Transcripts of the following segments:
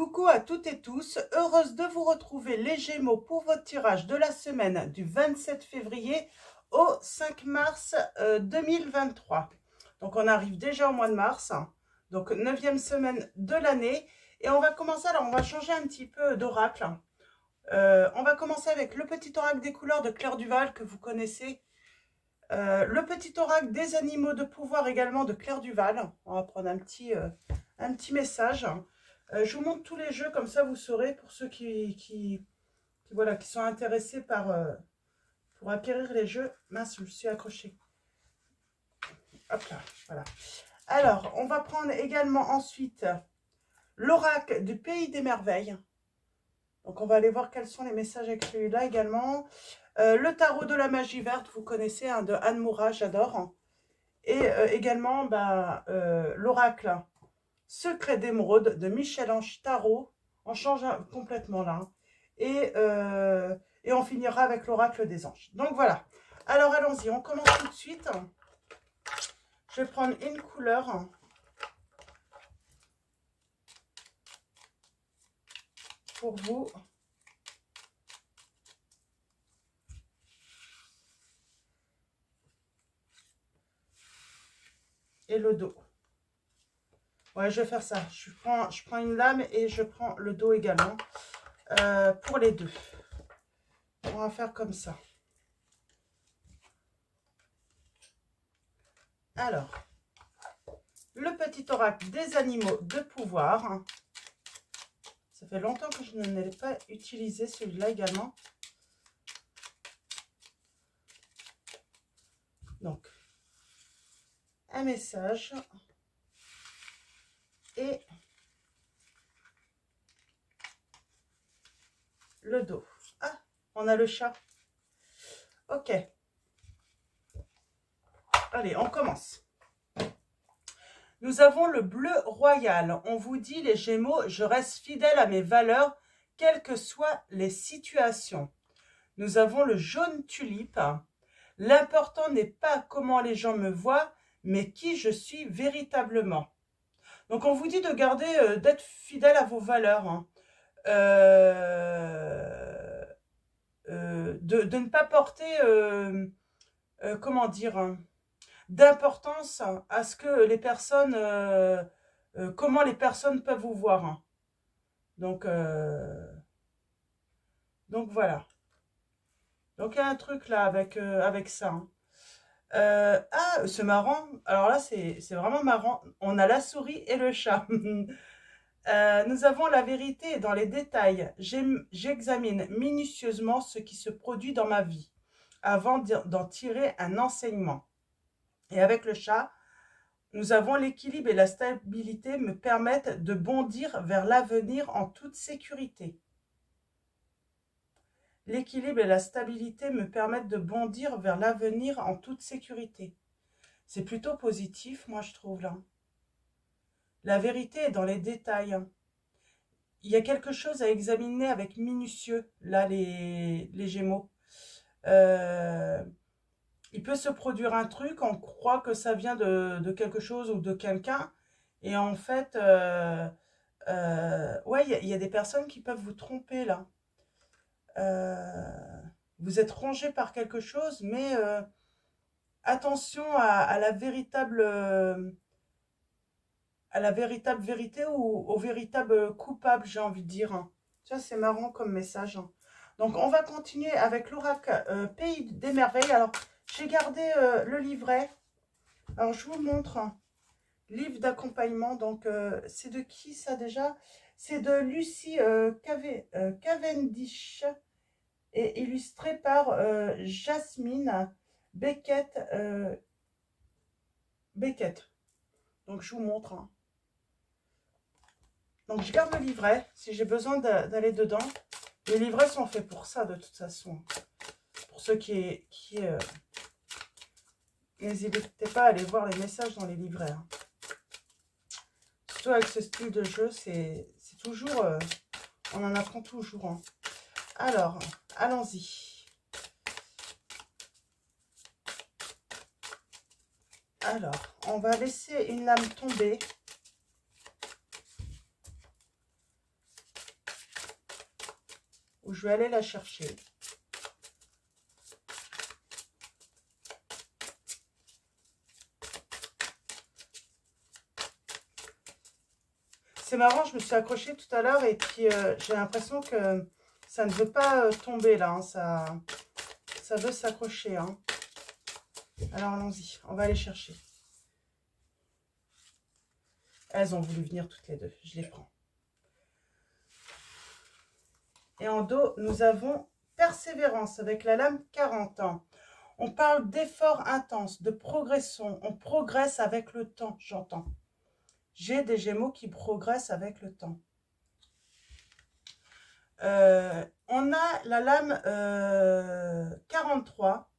Coucou à toutes et tous, heureuse de vous retrouver les Gémeaux pour votre tirage de la semaine du 27 février au 5 mars 2023. Donc on arrive déjà au mois de mars, donc 9e semaine de l'année. Et on va commencer, alors on va changer un petit peu d'oracle. On va commencer avec le petit oracle des couleurs de Claire Duval que vous connaissez. Le petit oracle des animaux de pouvoir également de Claire Duval. On va prendre un petit message. Je vous montre tous les jeux, comme ça vous saurez, pour ceux qui sont intéressés pour acquérir les jeux. Mince, je me suis accrochée. Hop là, voilà. Alors, on va prendre également ensuite l'oracle du Pays des Merveilles. Donc, on va aller voir quels sont les messages avec celui-là également. Le tarot de la magie verte, vous connaissez, hein, de Anne Moura, j'adore. Et également, l'oracle Secret d'émeraude de Michel-Ange Tarot. On change complètement là. Et on finira avec l'oracle des anges. Donc voilà. Alors allons-y, on commence tout de suite. Je vais prendre une couleur. Pour vous. Et le dos. Ouais, je vais faire ça. Je prends une lame et je prends le dos également. Pour les deux. On va faire comme ça. Alors, le petit oracle des animaux de pouvoir. Ça fait longtemps que je ne l'ai pas utilisé, celui-là également. Donc, un message. Et le dos. Ah, on a le chat. Ok. Allez, on commence. Nous avons le bleu royal. On vous dit, les Gémeaux, je reste fidèle à mes valeurs, quelles que soient les situations. Nous avons le jaune tulipe. L'important n'est pas comment les gens me voient, mais qui je suis véritablement. Donc, on vous dit de garder, d'être fidèle à vos valeurs. Hein. De ne pas porter, comment dire, hein, d'importance à ce que les personnes, comment les personnes peuvent vous voir. Hein. Donc voilà. Donc il y a un truc là avec ça. Hein. Ah, c'est marrant. Alors là, c'est vraiment marrant. On a la souris et le chat. Nous avons la vérité dans les détails. J'examine minutieusement ce qui se produit dans ma vie avant d'en tirer un enseignement. Et avec le chat, nous avons l'équilibre et la stabilité me permettent de bondir vers l'avenir en toute sécurité. L'équilibre et la stabilité me permettent de bondir vers l'avenir en toute sécurité. C'est plutôt positif, moi je trouve là. La vérité est dans les détails. Il y a quelque chose à examiner avec minutieux, là, les Gémeaux. Il peut se produire un truc, on croit que ça vient de quelque chose ou de quelqu'un. Et en fait, ouais, il y a des personnes qui peuvent vous tromper, là. Vous êtes rongé par quelque chose, mais attention à la véritable vérité ou au véritable coupable, j'ai envie de dire. Hein. Ça, c'est marrant comme message. Hein. Donc, on va continuer avec l'oracle Pays des Merveilles. Alors, j'ai gardé le livret. Alors, je vous montre. Hein. Livre d'accompagnement. Donc, c'est de qui ça déjà? C'est de Lucie Cavendish et illustré par Jasmine Beckett. Donc, je vous montre. Hein. Donc, je garde le livret si j'ai besoin d'aller dedans. Les livrets sont faits pour ça, de toute façon. Pour ceux qui n'hésitez pas à aller voir les messages dans les livrets. Hein. Surtout avec ce style de jeu, c'est toujours... on en apprend toujours. Hein. Alors, allons-y. Alors, on va laisser une lame tomber. où je vais aller la chercher. C'est marrant, je me suis accrochée tout à l'heure et puis j'ai l'impression que ça ne veut pas tomber là. Hein, ça veut s'accrocher. Hein. Alors allons-y, on va aller chercher. Elles ont voulu venir toutes les deux, je les prends. Et en dos, nous avons persévérance avec la lame 40 ans. On parle d'effort intense, de progression. On progresse avec le temps, j'entends. J'ai des Gémeaux qui progressent avec le temps. On a la lame 43,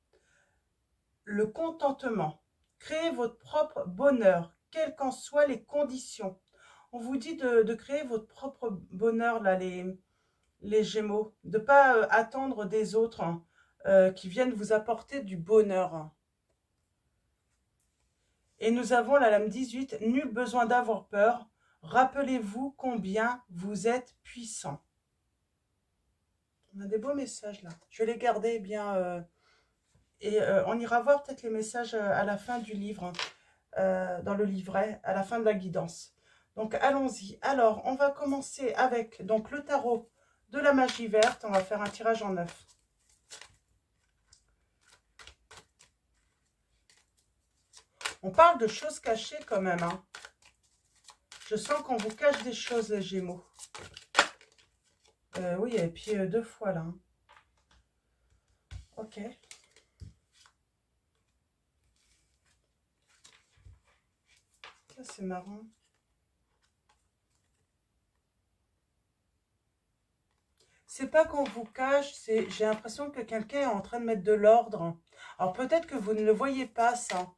le contentement. Créez votre propre bonheur, quelles qu'en soient les conditions. On vous dit de créer votre propre bonheur, là, les Gémeaux. De ne pas attendre des autres qui viennent vous apporter du bonheur. Et nous avons la lame 18, nul besoin d'avoir peur. Rappelez-vous combien vous êtes puissant. On a des beaux messages là. Je vais les garder bien. On ira voir peut-être les messages à la fin du livre, dans le livret, à la fin de la guidance. Donc allons-y. Alors, on va commencer avec donc, le tarot de la magie verte. On va faire un tirage en 9. On parle de choses cachées quand même. Hein. Je sens qu'on vous cache des choses, les Gémeaux. Oui, et puis 2 fois là. Hein. Ok. Ça, c'est marrant. C'est pas qu'on vous cache, j'ai l'impression que quelqu'un est en train de mettre de l'ordre. Alors peut-être que vous ne le voyez pas, ça.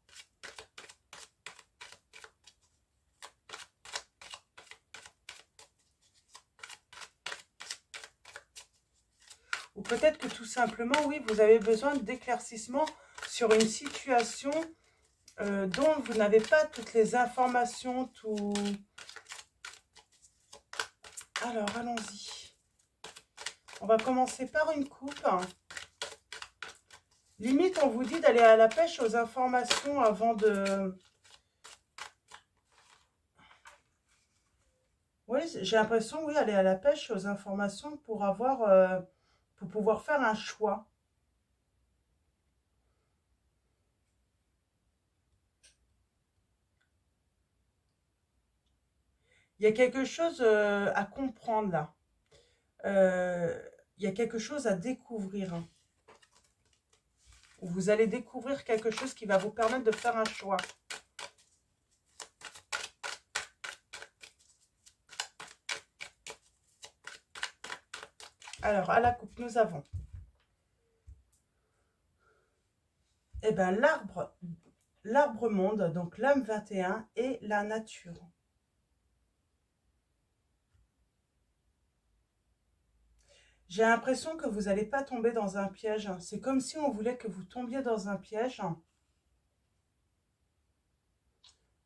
Ou peut-être que tout simplement, oui, vous avez besoin d'éclaircissement sur une situation dont vous n'avez pas toutes les informations, tout... Alors, allons-y. On va commencer par une coupe. Limite, on vous dit d'aller à la pêche aux informations avant de... Oui, j'ai l'impression, oui, aller à la pêche aux informations pour avoir... pour pouvoir faire un choix. Il y a quelque chose à comprendre là. Il y a quelque chose à découvrir. Hein. Vous allez découvrir quelque chose qui va vous permettre de faire un choix. Alors, à la coupe, nous avons l'arbre monde, donc l'âme 21 et la nature. J'ai l'impression que vous n'allez pas tomber dans un piège. C'est comme si on voulait que vous tombiez dans un piège.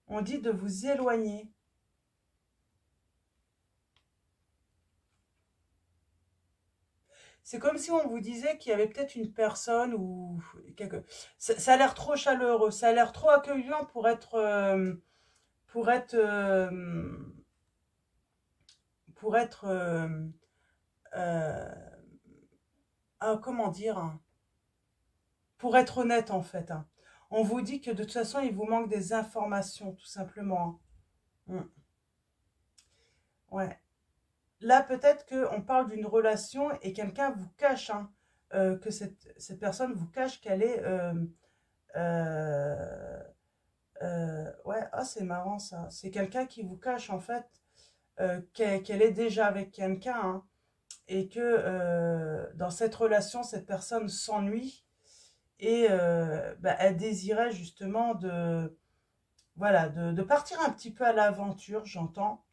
On dit de vous éloigner. C'est comme si on vous disait qu'il y avait peut-être une personne ou quelque... Ça a l'air trop chaleureux, ça a l'air trop accueillant pour être pour être pour être comment dire, hein, pour être honnête en fait. Hein. On vous dit que de toute façon il vous manque des informations tout simplement. Hein. Ouais. Là, peut-être qu'on parle d'une relation et quelqu'un vous cache, hein, que cette personne vous cache qu'elle est... ouais, ah, c'est marrant ça. C'est quelqu'un qui vous cache en fait qu'elle est déjà avec quelqu'un hein, et que dans cette relation, cette personne s'ennuie et bah, elle désirait justement voilà, de partir un petit peu à l'aventure, j'entends.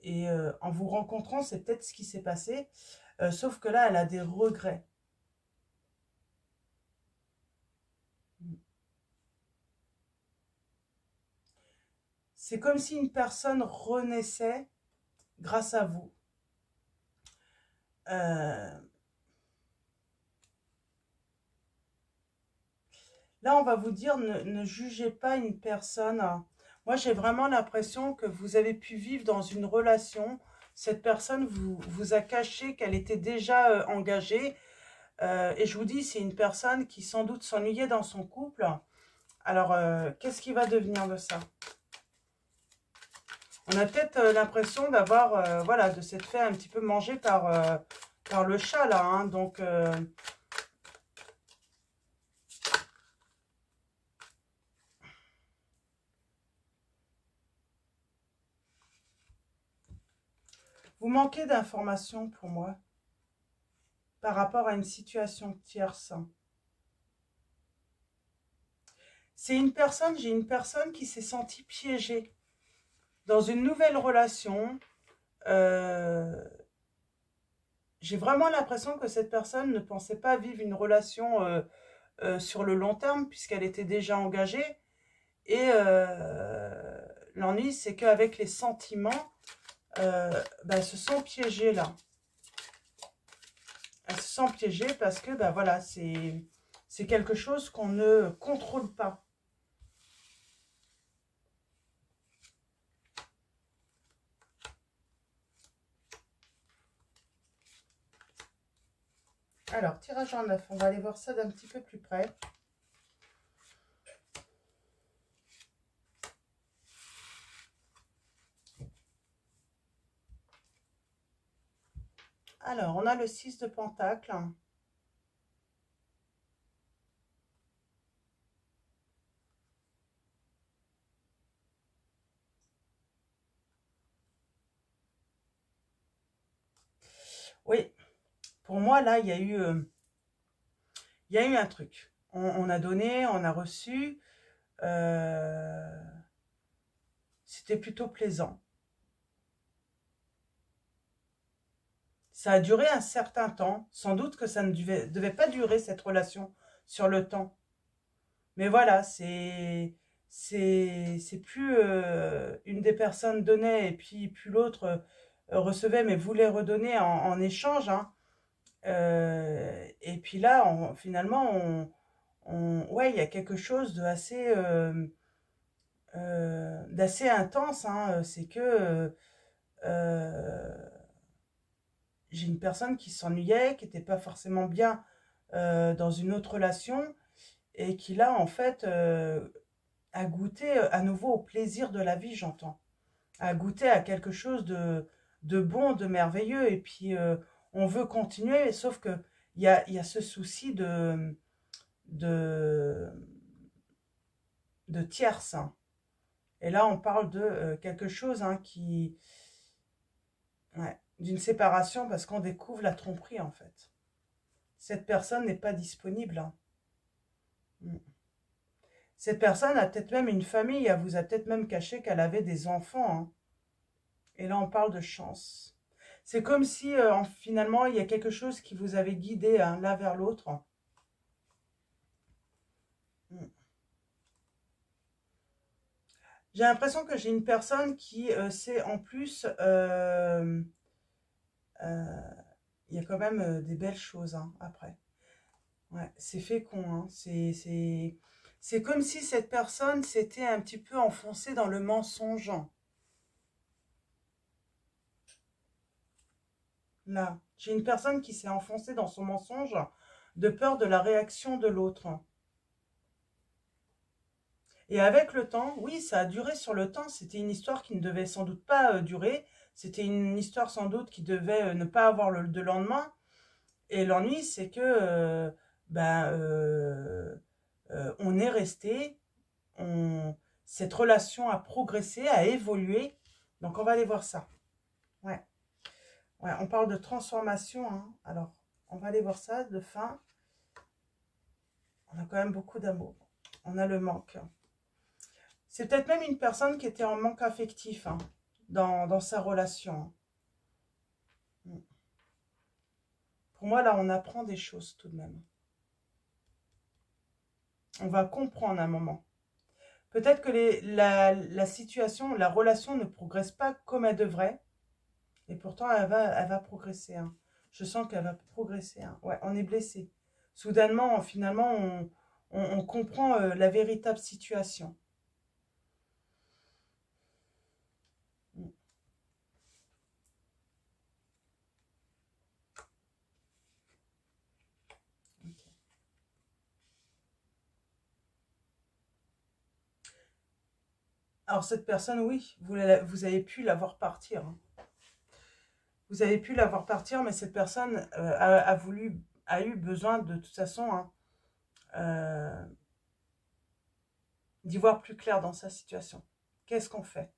Et en vous rencontrant, c'est peut-être ce qui s'est passé. Sauf que là, elle a des regrets. C'est comme si une personne renaissait grâce à vous. Euh, Là, on va vous dire, ne jugez pas une personne. Moi, j'ai vraiment l'impression que vous avez pu vivre dans une relation. Cette personne vous a caché qu'elle était déjà engagée. Et je vous dis, c'est une personne qui sans doute s'ennuyait dans son couple. Alors, qu'est-ce qui va devenir de ça? On a peut-être l'impression d'avoir, voilà, de s'être fait un petit peu manger par le chat, là. Hein. Donc, vous manquez d'informations pour moi par rapport à une situation tierce. C'est une personne, j'ai une personne qui s'est sentie piégée dans une nouvelle relation. J'ai vraiment l'impression que cette personne ne pensait pas vivre une relation sur le long terme puisqu'elle était déjà engagée. Et l'ennui, c'est qu'avec les sentiments, elles se sont piégées là. Elles se sont piégées parce que, voilà, c'est quelque chose qu'on ne contrôle pas. Alors, tirage en neuf, on va aller voir ça d'un petit peu plus près. Alors, on a le 6 de Pentacle. Oui, pour moi, là, il y a eu un truc. On a donné, on a reçu. C'était plutôt plaisant. Ça a duré un certain temps. Sans doute que ça ne devait pas durer, cette relation, sur le temps. Mais voilà, c'est plus une des personnes donnait et puis plus l'autre recevait, mais voulait redonner en échange. Hein. Et puis là, finalement, ouais, il y a quelque chose de d'assez intense. Hein. C'est que j'ai une personne qui s'ennuyait, qui n'était pas forcément bien dans une autre relation et qui là, en fait, a goûté à nouveau au plaisir de la vie, j'entends. A goûté à quelque chose de bon, de merveilleux. Et puis, on veut continuer, sauf que il y a ce souci de, de tierce. Hein. Et là, on parle de quelque chose hein, ouais, d'une séparation parce qu'on découvre la tromperie, en fait. Cette personne n'est pas disponible. Hein. Cette personne a peut-être même une famille, elle vous a peut-être même caché qu'elle avait des enfants. Hein. Et là, on parle de chance. C'est comme si, finalement, il y a quelque chose qui vous avait guidé hein, l'un vers l'autre. J'ai l'impression que j'ai une personne qui sait en plus... il y a quand même des belles choses hein, après. Ouais, c'est fécond. Hein. C'est comme si cette personne s'était un petit peu enfoncée dans le mensonge. Là, j'ai une personne qui s'est enfoncée dans son mensonge de peur de la réaction de l'autre. Et avec le temps, oui, ça a duré sur le temps. C'était une histoire qui ne devait sans doute pas durer. C'était une histoire sans doute qui devait ne pas avoir de lendemain. Et l'ennui, c'est que on est resté, cette relation a progressé, a évolué. Donc, on va aller voir ça. Ouais, ouais on parle de transformation. Hein. Alors, on va aller voir ça, de fin. On a quand même beaucoup d'amour. On a le manque. C'est peut-être même une personne qui était en manque affectif hein, dans sa relation. Pour moi, là, on apprend des choses tout de même. On va comprendre un moment. Peut-être que la situation, la relation ne progresse pas comme elle devrait. Et pourtant, elle va progresser. Hein. Je sens qu'elle va progresser. Hein. Ouais, on est blessé. Soudainement, finalement, on comprend la véritable situation. Mm. Ok. Alors cette personne, oui, vous avez pu la voir partir. Hein. Vous avez pu la voir partir, mais cette personne a eu besoin de toute façon hein, d'y voir plus clair dans sa situation. Qu'est-ce qu'on fait?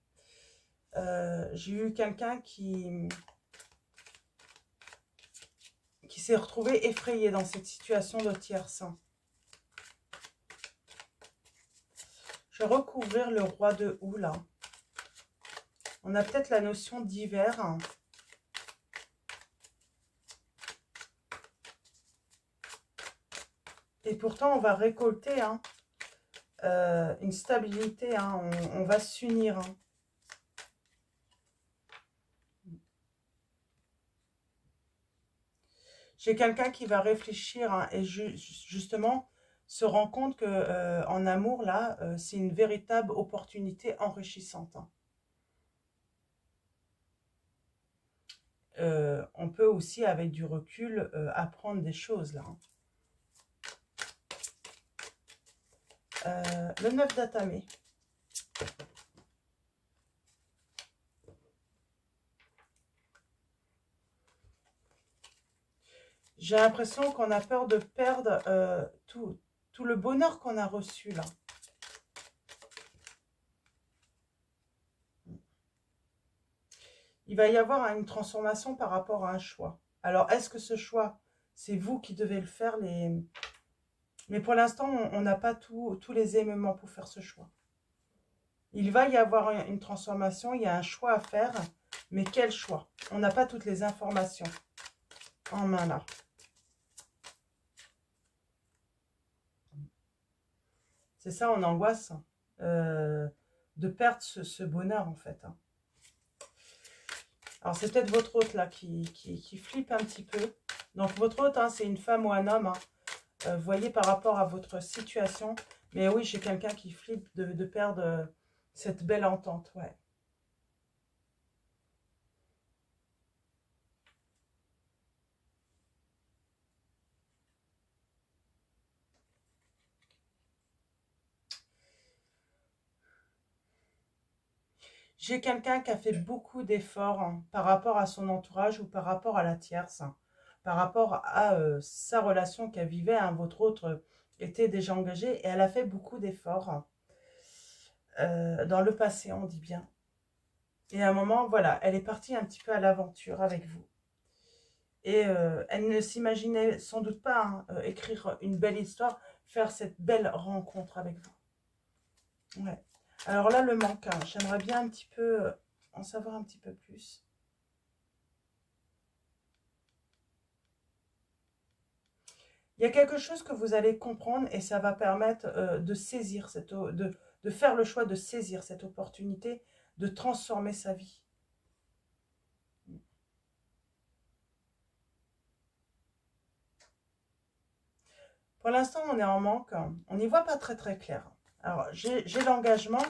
J'ai eu quelqu'un qui s'est retrouvé effrayé dans cette situation de tierce. Je vais recouvrir le roi de houe là. On a peut-être la notion d'hiver. Et pourtant, on va récolter hein, une stabilité. Hein, on va s'unir. Hein. J'ai quelqu'un qui va réfléchir hein, et justement se rend compte que en amour, là, c'est une véritable opportunité enrichissante. Hein. On peut aussi, avec du recul, apprendre des choses, là. Hein. Le 9 d'Atamé. J'ai l'impression qu'on a peur de perdre tout le bonheur qu'on a reçu, là. Il va y avoir une transformation par rapport à un choix. Alors, est-ce que ce choix, c'est vous qui devez le faire Mais pour l'instant, on n'a pas tous les éléments pour faire ce choix. Il va y avoir une transformation, il y a un choix à faire, mais quel choix? On n'a pas toutes les informations en main, là. C'est ça, on angoisse de perdre ce bonheur, en fait. Hein. Alors, c'est peut-être votre hôte, là, qui flippe un petit peu. Donc, votre hôte, hein, c'est une femme ou un homme. Hein. Vous voyez, par rapport à votre situation. Mais oui, j'ai quelqu'un qui flippe de perdre cette belle entente, ouais. J'ai quelqu'un qui a fait beaucoup d'efforts hein, par rapport à son entourage ou par rapport à la tierce, hein, par rapport à sa relation qu'elle vivait. Hein, votre autre était déjà engagée et elle a fait beaucoup d'efforts hein, dans le passé, on dit bien. Et à un moment, voilà, elle est partie un petit peu à l'aventure avec vous. Et elle ne s'imaginait sans doute pas hein, écrire une belle histoire, faire cette belle rencontre avec vous. Ouais. Alors là, le manque, hein, j'aimerais bien un petit peu en savoir un petit peu plus. Il y a quelque chose que vous allez comprendre et ça va permettre de saisir de faire le choix de saisir cette opportunité, de transformer sa vie. Pour l'instant, on est en manque. On n'y voit pas très très clair. Alors, j'ai l'engagement.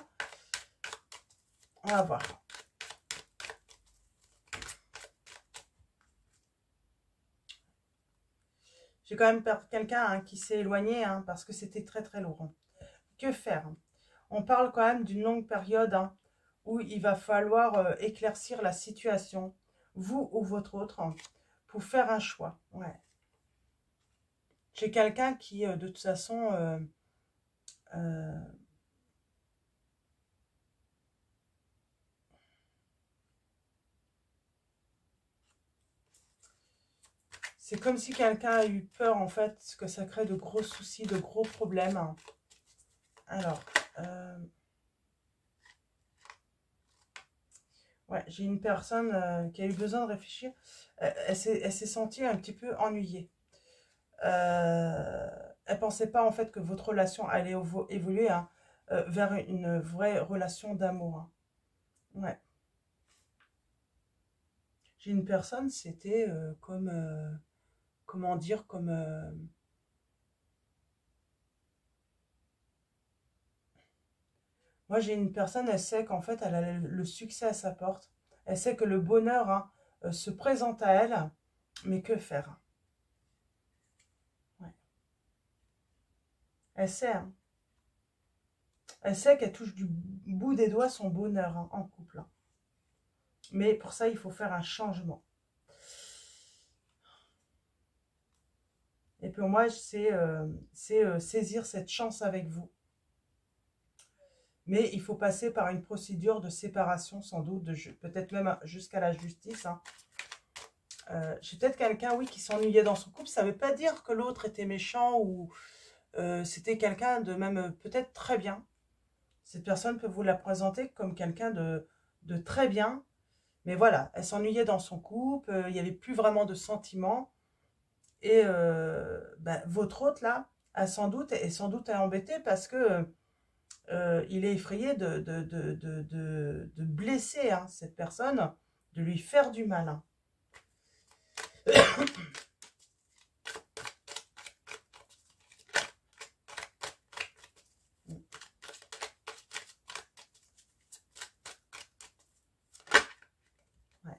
On va voir. J'ai quand même quelqu'un hein, qui s'est éloigné hein, parce que c'était très très lourd. Que faire? On parle quand même d'une longue période hein, où il va falloir éclaircir la situation, vous ou votre autre, hein, pour faire un choix. Ouais. J'ai quelqu'un qui, de toute façon, c'est comme si quelqu'un a eu peur, en fait, que ça crée de gros soucis, de gros problèmes. Hein. Alors, ouais, j'ai une personne qui a eu besoin de réfléchir. Elle s'est sentie un petit peu ennuyée. Elle pensait pas, en fait, que votre relation allait évoluer hein, vers une vraie relation d'amour. Hein. Ouais. J'ai une personne, c'était comme, comment dire, comme... moi, j'ai une personne, elle sait qu'en fait, elle a le succès à sa porte. Elle sait que le bonheur hein, se présente à elle, mais que faire? Ouais. Elle sait, hein. Elle sait qu'elle touche du bout des doigts son bonheur hein, en couple. Hein. Mais pour ça, il faut faire un changement. Et pour moi, c'est saisir cette chance avec vous. Mais il faut passer par une procédure de séparation, sans doute, peut-être même jusqu'à la justice. Hein. J'ai peut-être quelqu'un, oui, qui s'ennuyait dans son couple. Ça ne veut pas dire que l'autre était méchant ou c'était quelqu'un de même peut-être très bien. Cette personne peut vous la présenter comme quelqu'un de très bien. Mais voilà, elle s'ennuyait dans son couple, il n'y avait plus vraiment de sentiments. Et ben, votre hôte, là, est sans doute embêté parce que il est effrayé de blesser hein, cette personne, de lui faire du mal. Hein. Ouais.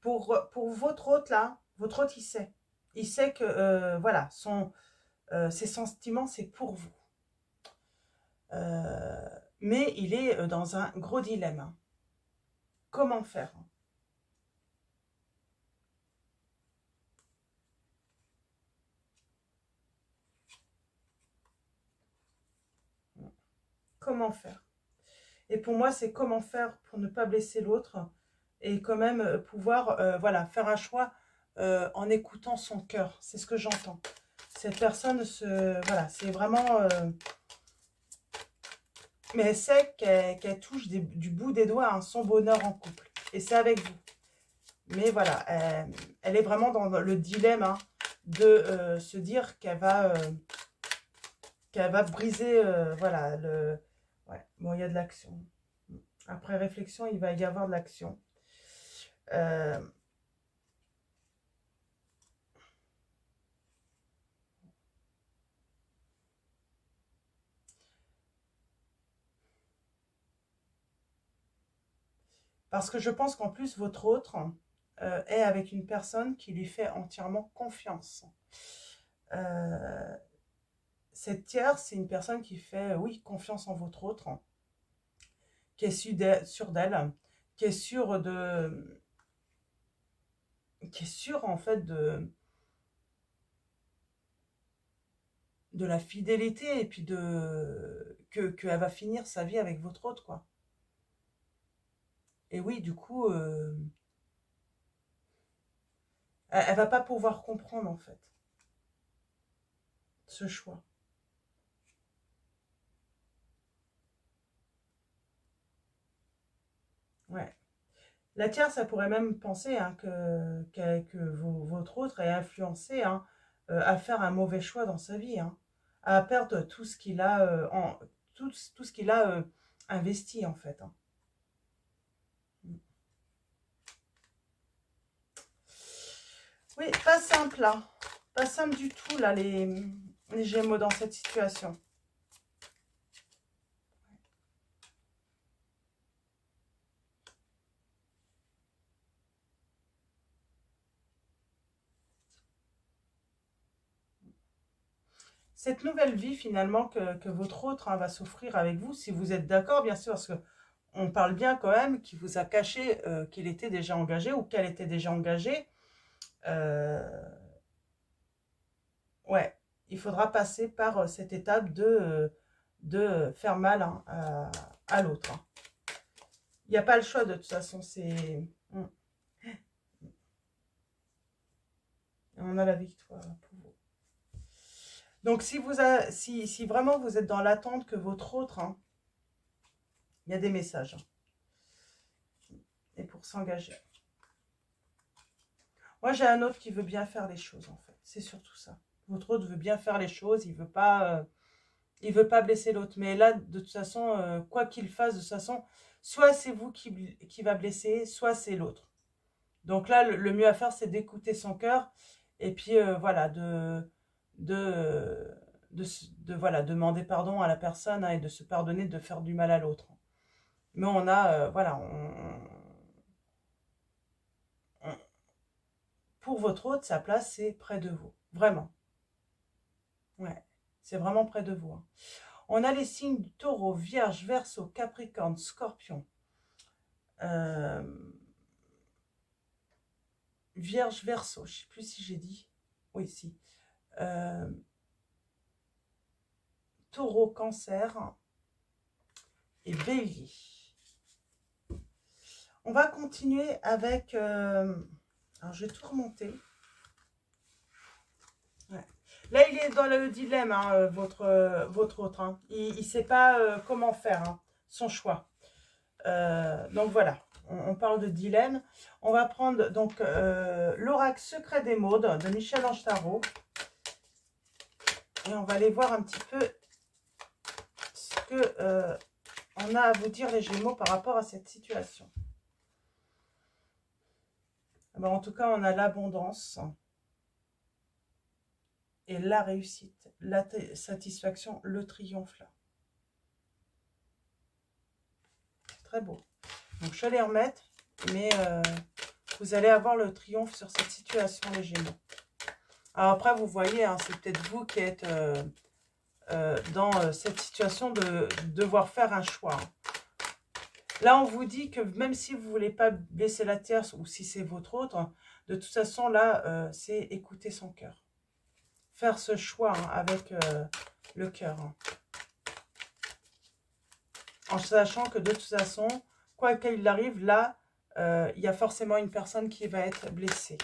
Pour votre hôte, là, votre hôte, il sait. Il sait que, voilà, ses sentiments, c'est pour vous. Mais il est dans un gros dilemme. Hein. Comment faire? Comment faire? Et pour moi, c'est comment faire pour ne pas blesser l'autre et quand même pouvoir voilà, faire un choix en écoutant son cœur. C'est ce que j'entends. Cette personne, voilà, c'est vraiment... mais elle sait qu'elle touche du bout des doigts hein, son bonheur en couple. Et c'est avec vous. Mais voilà, elle est vraiment dans le dilemme hein, de se dire qu'elle va briser, voilà, le... Ouais, bon, il y a de l'action. Après réflexion, il va y avoir de l'action. Euh, parce que je pense qu'en plus, votre autre est avec une personne qui lui fait entièrement confiance. Cette tierce, c'est une personne qui fait, oui, confiance en votre autre, qui est sûre d'elle, qui est sûre de... qui est sûre, en fait, de la fidélité et puis qu'elle va finir sa vie avec votre autre, quoi. Et oui, du coup, elle va pas pouvoir comprendre, en fait, ce choix. Ouais. La tierce, ça pourrait même penser hein, que votre autre est influencé hein, à faire un mauvais choix dans sa vie, hein, à perdre tout ce qu'il a, tout ce qu'il a investi, en fait. Hein. Oui, pas simple, là. Pas simple du tout, là, les Gémeaux dans cette situation. Cette nouvelle vie, finalement, que votre autre hein, va s'offrir avec vous, si vous êtes d'accord, bien sûr, parce que on parle bien quand même qu'il vous a caché qu'il était déjà engagé ou qu'elle était déjà engagée. Euh, ouais, il faudra passer par cette étape de faire mal hein, à l'autre. Hein. Il n'y a pas le choix de toute façon, c'est... On a la victoire pour vous. Donc, si vraiment vous êtes dans l'attente que votre autre, hein, il y a des messages. Hein, et pour s'engager. Moi, j'ai un autre qui veut bien faire les choses, en fait. C'est surtout ça. Votre autre veut bien faire les choses, il veut pas blesser l'autre. Mais là, de toute façon, quoi qu'il fasse, de toute façon, soit c'est vous qui va blesser, soit c'est l'autre. Donc là, le mieux à faire, c'est d'écouter son cœur. Et puis, voilà, voilà, demander pardon à la personne, hein, et de se pardonner de faire du mal à l'autre. Mais on a, voilà, pour votre autre, sa place, c'est près de vous. Vraiment. Ouais, c'est vraiment près de vous. Hein. On a les signes du Taureau, Vierge, Verseau, Capricorne, Scorpion. Vierge, Verseau, je ne sais plus si j'ai dit. Oui, si. Taureau, Cancer et Bélier. On va continuer avec... alors, je vais tout remonter. Ouais. Là, il est dans le dilemme, hein, votre autre. Hein. Il ne sait pas comment faire, hein, son choix. Donc, voilà. On parle de dilemme. On va prendre donc l'oracle secret des modes de Michel-Ange Tarot. Et on va aller voir un petit peu ce que on a à vous dire les Gémeaux par rapport à cette situation. Ben, en tout cas, on a l'abondance et la réussite, la satisfaction, le triomphe là. C'est très beau. Donc, je vais les remettre, mais vous allez avoir le triomphe sur cette situation, les Gémeaux. Alors après, vous voyez, hein, c'est peut-être vous qui êtes dans cette situation de devoir faire un choix. Hein. Là, on vous dit que même si vous ne voulez pas blesser la tierce ou si c'est votre autre, de toute façon, là, c'est écouter son cœur. Faire ce choix, hein, avec le cœur. Hein. En sachant que de toute façon, quoi qu'il arrive, là, il y a forcément une personne qui va être blessée.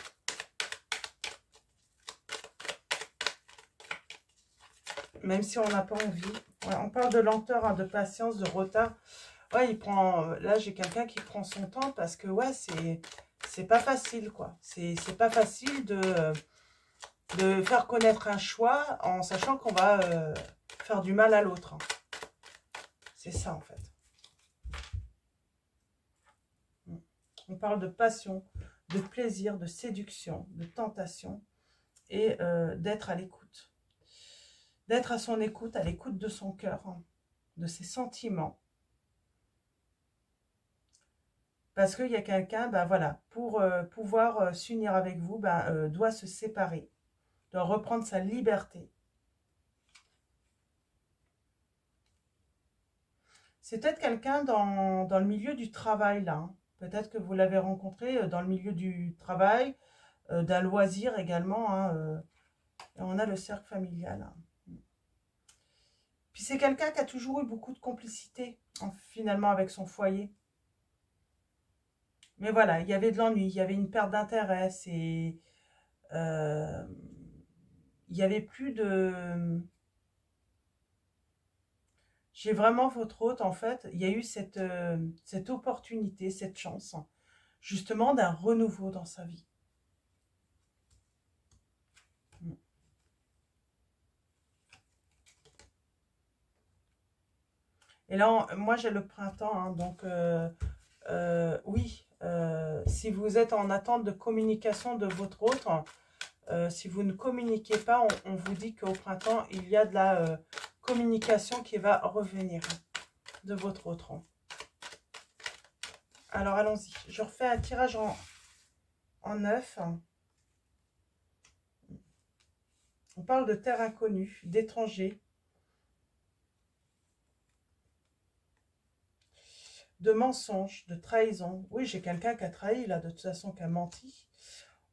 Même si on n'a pas envie. Ouais, on parle de lenteur, hein, de patience, de retard. Ouais, il prend... Là, j'ai quelqu'un qui prend son temps parce que, ouais, c'est pas facile, quoi. C'est pas facile de faire connaître un choix en sachant qu'on va faire du mal à l'autre. Hein. C'est ça, en fait. On parle de passion, de plaisir, de séduction, de tentation et d'être à l'écoute. D'être à son écoute, à l'écoute de son cœur, hein, de ses sentiments. Parce qu'il y a quelqu'un, ben voilà, pour pouvoir s'unir avec vous, ben, doit se séparer, doit reprendre sa liberté. C'est peut-être quelqu'un dans le milieu du travail, là. Hein. Peut-être que vous l'avez rencontré dans le milieu du travail, d'un loisir également. Hein, et on a le cercle familial. Hein. Puis c'est quelqu'un qui a toujours eu beaucoup de complicité, hein, finalement, avec son foyer. Mais voilà, il y avait de l'ennui, il y avait une perte d'intérêt, et il n'y avait plus de... J'ai vraiment votre hôte, en fait, il y a eu cette opportunité, cette chance, justement, d'un renouveau dans sa vie. Et là, moi, j'ai le printemps, hein, donc oui, si vous êtes en attente de communication de votre autre, si vous ne communiquez pas, on vous dit qu'au printemps, il y a de la communication qui va revenir de votre autre. Alors, allons-y. Je refais un tirage en 9. On parle de terre inconnue, d'étrangers, de mensonges, de trahison. Oui, j'ai quelqu'un qui a trahi, là, de toute façon, qui a menti.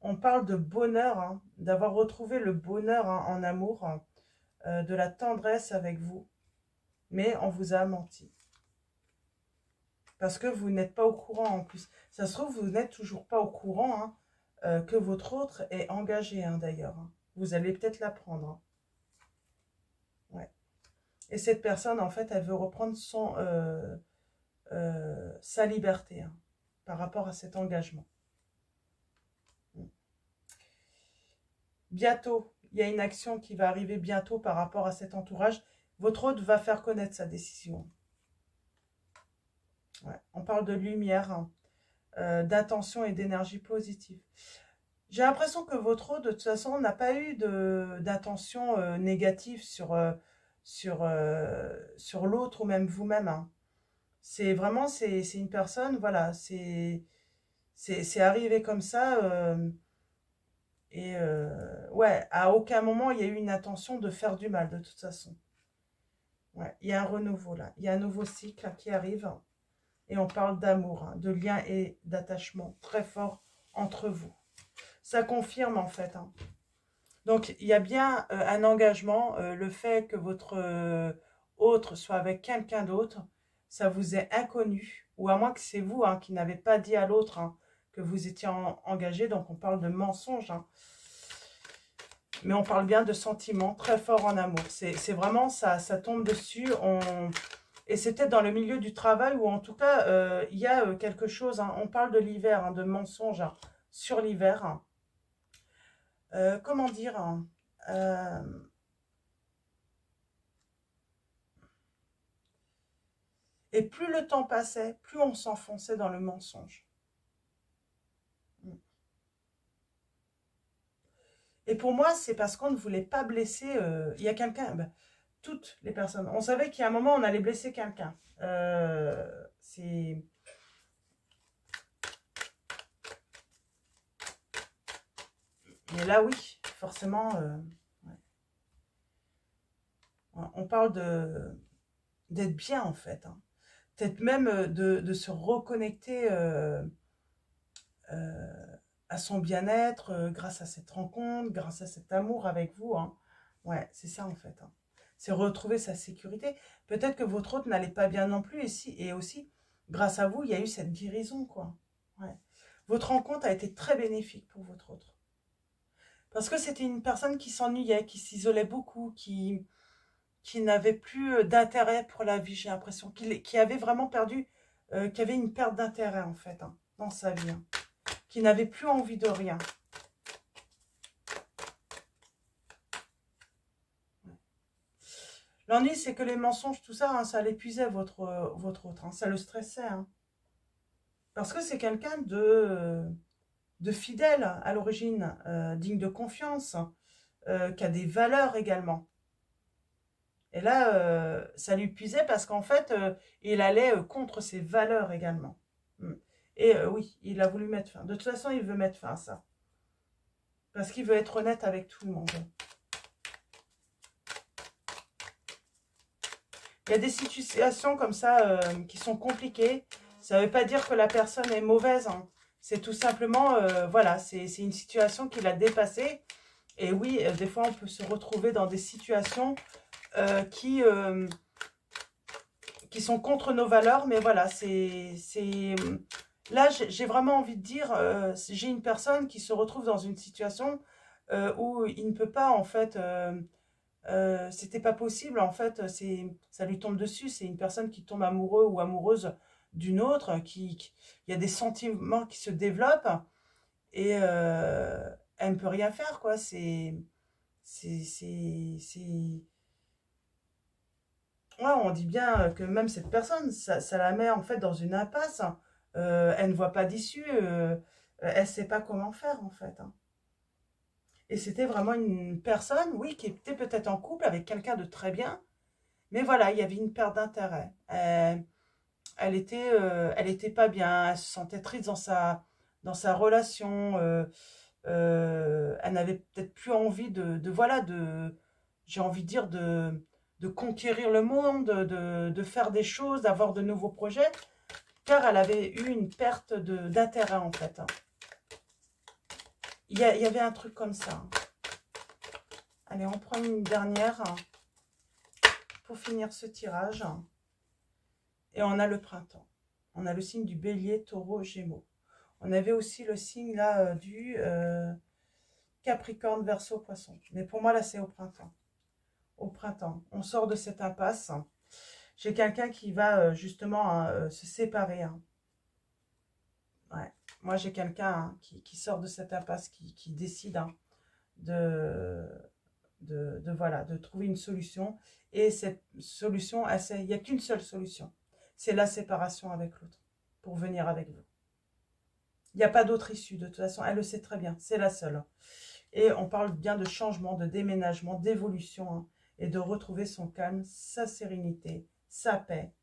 On parle de bonheur, hein, d'avoir retrouvé le bonheur, hein, en amour, hein, de la tendresse avec vous. Mais on vous a menti. Parce que vous n'êtes pas au courant, en plus. Ça se trouve, vous n'êtes toujours pas au courant, hein, que votre autre est engagé, hein, d'ailleurs. Hein. Vous allez peut-être l'apprendre. Hein. Ouais. Et cette personne, en fait, elle veut reprendre sa liberté, hein, par rapport à cet engagement. Bientôt, il y a une action qui va arriver bientôt par rapport à cet entourage. Votre hôte va faire connaître sa décision. Ouais, on parle de lumière, hein, d'attention et d'énergie positive. J'ai l'impression que votre hôte, de toute façon, n'a pas eu d'intention négative sur l'autre ou même vous-même, hein. C'est vraiment, c'est une personne, voilà, c'est arrivé comme ça. Ouais, à aucun moment, il y a eu une intention de faire du mal, de toute façon. Ouais, il y a un renouveau, là. Il y a un nouveau cycle là, qui arrive. Et on parle d'amour, hein, de lien et d'attachement très fort entre vous. Ça confirme, en fait, hein. Donc, il y a bien un engagement. Le fait que votre autre soit avec quelqu'un d'autre, ça vous est inconnu. Ou à moins que c'est vous, hein, qui n'avez pas dit à l'autre, hein, que vous étiez engagé. Donc, on parle de mensonge, hein. Mais on parle bien de sentiments très forts en amour. C'est vraiment ça, ça tombe dessus. Et c'est peut-être dans le milieu du travail ou en tout cas, il y a quelque chose. Hein. On parle de l'hiver, hein, de mensonges, hein, sur l'hiver. Hein. Comment dire, hein, et plus le temps passait, plus on s'enfonçait dans le mensonge. Et pour moi, c'est parce qu'on ne voulait pas blesser. Il y a quelqu'un, ben, toutes les personnes. On savait qu'il y a un moment, on allait blesser quelqu'un. C'est... Mais là, oui, forcément, ouais. On parle d'être bien, en fait. Hein. Peut-être même de se reconnecter à son bien-être grâce à cette rencontre, grâce à cet amour avec vous. Hein. Ouais, c'est ça, en fait. Hein. C'est retrouver sa sécurité. Peut-être que votre autre n'allait pas bien non plus. Et aussi, grâce à vous, il y a eu cette guérison, quoi. Ouais. Votre rencontre a été très bénéfique pour votre autre. Parce que c'était une personne qui s'ennuyait, qui s'isolait beaucoup, qui n'avait plus d'intérêt pour la vie, j'ai l'impression. Qui avait vraiment perdu, qui avait une perte d'intérêt, en fait, hein, dans sa vie. Hein. Qui n'avait plus envie de rien. L'ennui, c'est que les mensonges, tout ça, hein, ça l'épuisait, votre autre. Hein, ça le stressait. Hein. Parce que c'est quelqu'un de fidèle à l'origine, digne de confiance, qui a des valeurs également. Et là, ça lui puisait parce qu'en fait, il allait contre ses valeurs également. Et oui, il a voulu mettre fin. De toute façon, il veut mettre fin à ça. Parce qu'il veut être honnête avec tout le monde. Il y a des situations comme ça qui sont compliquées. Ça ne veut pas dire que la personne est mauvaise. Hein. C'est tout simplement, voilà, c'est une situation qu'il a dépassée. Et oui, des fois, on peut se retrouver dans des situations qui sont contre nos valeurs. Mais voilà, là, j'ai vraiment envie de dire, j'ai une personne qui se retrouve dans une situation où il ne peut pas, en fait... c'était pas possible, en fait, ça lui tombe dessus, c'est une personne qui tombe amoureux ou amoureuse d'une autre, il y a des sentiments qui se développent et elle ne peut rien faire, quoi, ouais, on dit bien que même cette personne, ça la met en fait dans une impasse, elle ne voit pas d'issue, elle ne sait pas comment faire, en fait, hein. Et c'était vraiment une personne, oui, qui était peut-être en couple avec quelqu'un de très bien. Mais voilà, il y avait une perte d'intérêt. Elle était pas bien. Elle se sentait triste dans sa relation. Elle n'avait peut-être plus envie voilà, j'ai envie de dire, de conquérir le monde, de faire des choses, d'avoir de nouveaux projets. Car elle avait eu une perte d'intérêt, en fait. Hein. Il y avait un truc comme ça. Allez, on prend une dernière pour finir ce tirage. Et on a le printemps. On a le signe du bélier, taureau, gémeaux. On avait aussi le signe là du capricorne, verseau, poisson. Mais pour moi, là, c'est au printemps. Au printemps. On sort de cette impasse. J'ai quelqu'un qui va justement se séparer. Hein. Ouais. Moi, j'ai quelqu'un qui sort de cette impasse, qui décide de voilà, de trouver une solution. Et cette solution, il n'y a qu'une seule solution. C'est la séparation avec l'autre pour venir avec vous. Il n'y a pas d'autre issue. De toute façon, elle le sait très bien. C'est la seule. Et on parle bien de changement, de déménagement, d'évolution. Hein, et de retrouver son calme, sa sérénité, sa paix.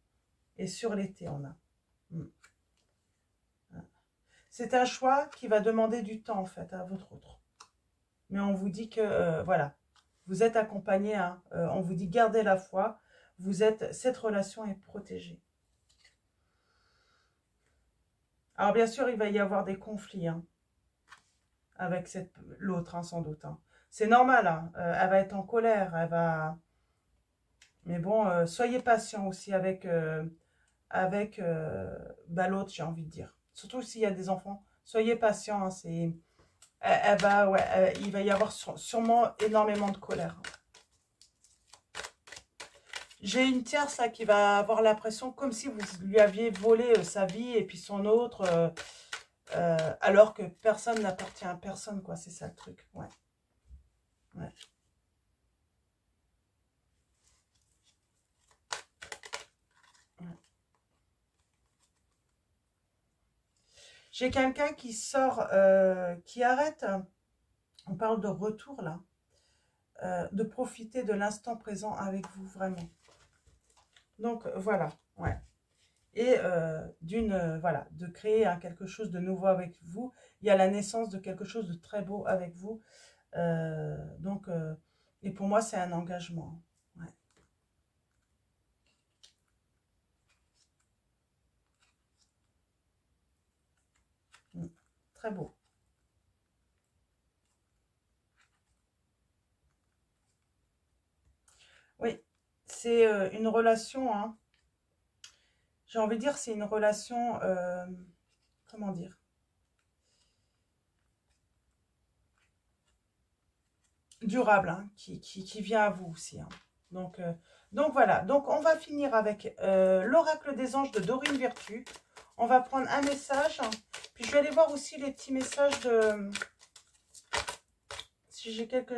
Et sur l'été, on a. C'est un choix qui va demander du temps, en fait, à votre autre. Mais on vous dit que, voilà, vous êtes accompagné. Hein, on vous dit gardez la foi. Cette relation est protégée. Alors, bien sûr, il va y avoir des conflits hein, avec l'autre, hein, sans doute. Hein. C'est normal. Hein, elle va être en colère. Elle va... Mais bon, soyez patient aussi avec l'autre, j'ai envie de dire. Surtout s'il y a des enfants. Soyez patient. Hein, il va y avoir sûrement énormément de colère. J'ai une tierce là, qui va avoir l'impression comme si vous lui aviez volé sa vie et puis son autre, alors que personne n'appartient à personne, quoi. C'est ça le truc. Ouais. Ouais. Ouais. J'ai quelqu'un qui sort, qui arrête. On parle de retour là. De profiter de l'instant présent avec vous, vraiment. Donc, voilà. Ouais. Et voilà, de créer hein, quelque chose de nouveau avec vous. Il y a la naissance de quelque chose de très beau avec vous. Et pour moi, c'est un engagement. Ouais. Très beau. Oui, c'est une relation, hein, j'ai envie de dire, c'est une relation, comment dire, durable, hein, qui vient à vous aussi. Hein. Donc voilà, donc on va finir avec l'oracle des anges de Dorine Virtue. On va prendre un message, hein, puis je vais aller voir aussi les petits messages de... Si j'ai quelques...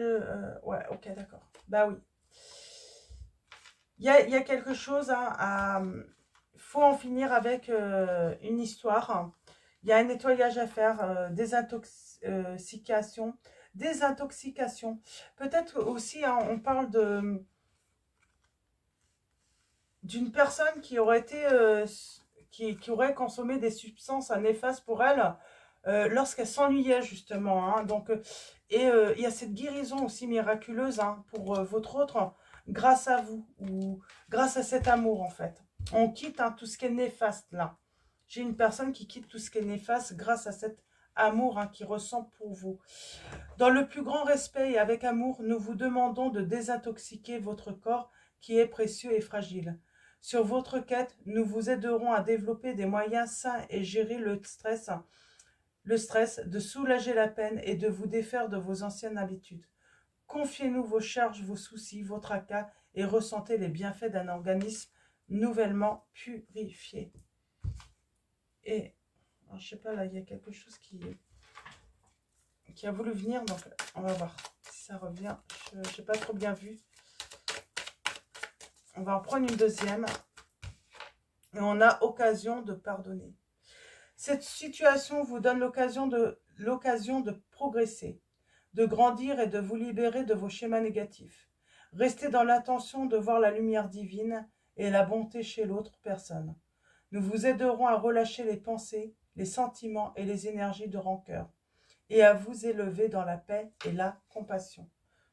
ouais, ok, d'accord. Bah oui. Il y a quelque chose hein, il faut en finir avec une histoire. Il y a un nettoyage à faire, désintoxication. Peut-être aussi, hein, on parle d'une personne qui aurait été, qui aurait consommé des substances néfastes pour elle lorsqu'elle s'ennuyait justement. Hein. Donc, il y a cette guérison aussi miraculeuse hein, pour votre autre, grâce à vous ou grâce à cet amour en fait. On quitte hein, tout ce qui est néfaste là. J'ai une personne qui quitte tout ce qui est néfaste grâce à cet amour hein, qu'il ressent pour vous. Dans le plus grand respect et avec amour, nous vous demandons de désintoxiquer votre corps qui est précieux et fragile. Sur votre quête, nous vous aiderons à développer des moyens sains et gérer le stress, de soulager la peine et de vous défaire de vos anciennes habitudes. Confiez-nous vos charges, vos soucis, vos tracas et ressentez les bienfaits d'un organisme nouvellement purifié. Et, alors, je sais pas, là, il y a quelque chose qui a voulu venir, donc on va voir si ça revient. Je n'ai pas trop bien vu. On va en prendre une deuxième. Et on a occasion de pardonner. Cette situation vous donne l'occasion de progresser, de grandir et de vous libérer de vos schémas négatifs. Restez dans l'intention de voir la lumière divine et la bonté chez l'autre personne. Nous vous aiderons à relâcher les pensées, les sentiments et les énergies de rancœur et à vous élever dans la paix et la compassion.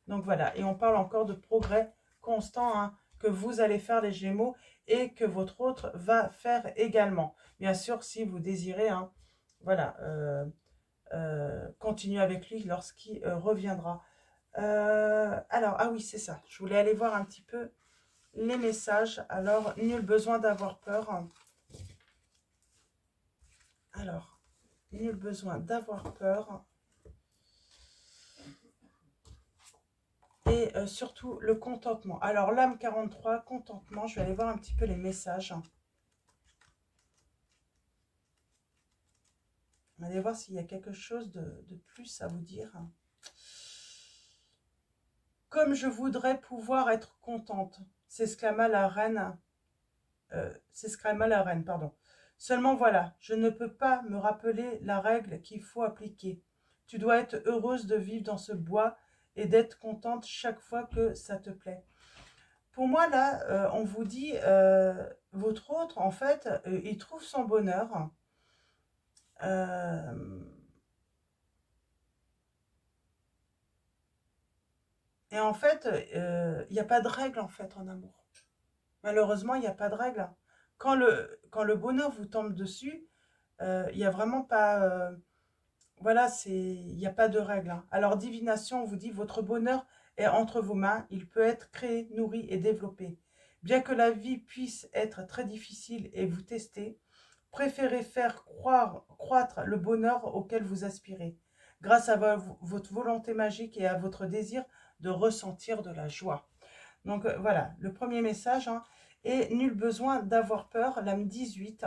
Donc voilà, et on parle encore de progrès constant hein, que vous allez faire les Gémeaux et que votre autre va faire également. Bien sûr, si vous désirez, hein, voilà, continuer avec lui lorsqu'il reviendra. Alors, ah oui, c'est ça. Je voulais aller voir un petit peu les messages. Alors, nul besoin d'avoir peur. Alors, nul besoin d'avoir peur. Et surtout, le contentement. Alors, l'âme 43, contentement. Je vais aller voir un petit peu les messages. On va aller voir s'il y a quelque chose de plus à vous dire. Comme je voudrais pouvoir être contente, s'exclama la reine. Pardon. Seulement voilà, je ne peux pas me rappeler la règle qu'il faut appliquer. Tu dois être heureuse de vivre dans ce bois et d'être contente chaque fois que ça te plaît. Pour moi, là, on vous dit, votre autre, en fait, il trouve son bonheur. Et en fait, il n'y a pas de règle, en fait, en amour. Malheureusement, il n'y a pas de règle. Quand le bonheur vous tombe dessus, il n'y a vraiment pas... voilà, il n'y a pas de règle. Alors, divination, on vous dit, votre bonheur est entre vos mains. Il peut être créé, nourri et développé. Bien que la vie puisse être très difficile et vous tester, préférez faire croître le bonheur auquel vous aspirez, grâce à votre volonté magique et à votre désir de ressentir de la joie. Donc voilà, le premier message, et nul besoin d'avoir peur, l'âme 18.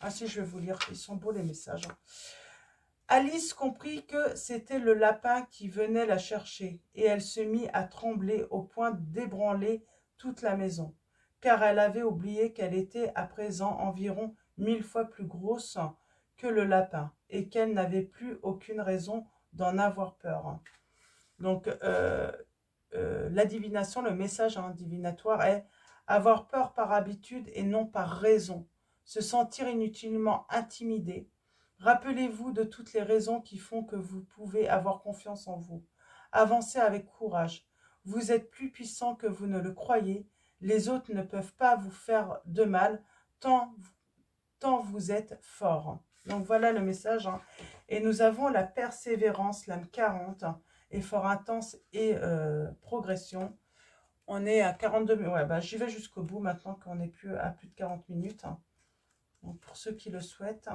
Ah si, je vais vous lire, ils sont beaux les messages. Alice comprit que c'était le lapin qui venait la chercher, et elle se mit à trembler au point d'ébranler toute la maison, car elle avait oublié qu'elle était à présent environ 1000 fois plus grosse que le lapin, et qu'elle n'avait plus aucune raison d'en avoir peur. Donc, la divination, le message divinatoire est avoir peur par habitude et non par raison, se sentir inutilement intimidé. Rappelez-vous de toutes les raisons qui font que vous pouvez avoir confiance en vous. Avancez avec courage. Vous êtes plus puissant que vous ne le croyez. Les autres ne peuvent pas vous faire de mal tant vous êtes fort. Donc voilà le message. Et nous avons la persévérance, l'âme 40, effort intense et progression. On est à 42 minutes. Ouais, j'y vais jusqu'au bout maintenant qu'on n'est plus à plus de 40 minutes. Donc pour ceux qui le souhaitent.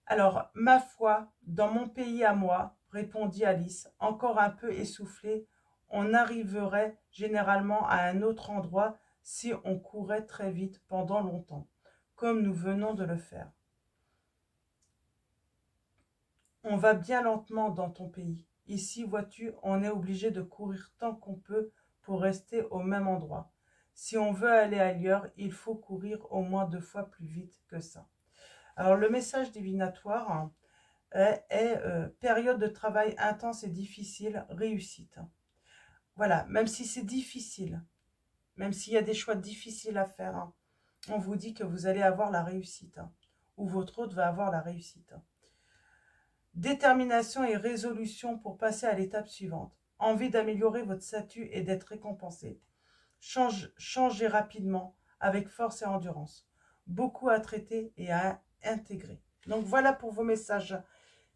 Alors, ma foi, dans mon pays à moi, répondit Alice, encore un peu essoufflée, on arriverait généralement à un autre endroit si on courait très vite pendant longtemps, comme nous venons de le faire. On va bien lentement dans ton pays. Ici, vois-tu, on est obligé de courir tant qu'on peut pour rester au même endroit. Si on veut aller ailleurs, il faut courir au moins 2 fois plus vite que ça. Alors, le message divinatoire est période de travail intense et difficile, réussite. Voilà, même si c'est difficile, même s'il y a des choix difficiles à faire, on vous dit que vous allez avoir la réussite, ou votre hôte va avoir la réussite. Détermination et résolution pour passer à l'étape suivante. Envie d'améliorer votre statut et d'être récompensé. Changez rapidement, avec force et endurance. Beaucoup à traiter et à intégrer. Donc voilà pour vos messages,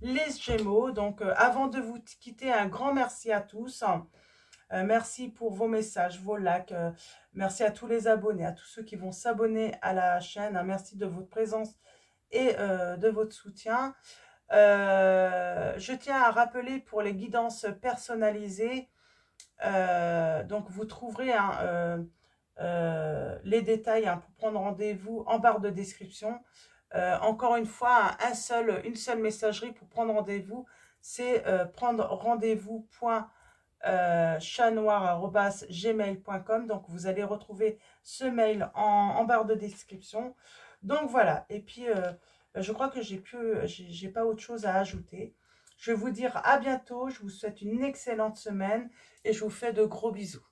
les Gémeaux. Donc avant de vous quitter, un grand merci à tous. Merci pour vos messages, vos likes. Merci à tous les abonnés, à tous ceux qui vont s'abonner à la chaîne. Merci de votre présence et de votre soutien. Je tiens à rappeler pour les guidances personnalisées, donc vous trouverez les détails pour prendre rendez-vous en barre de description. Encore une fois, une seule messagerie pour prendre rendez-vous, c'est prendre rendez-vous.chatnoir@gmail.com. Donc vous allez retrouver ce mail en barre de description. Donc voilà, et puis je crois que j'ai pas autre chose à ajouter. Je vais vous dire à bientôt, je vous souhaite une excellente semaine et je vous fais de gros bisous.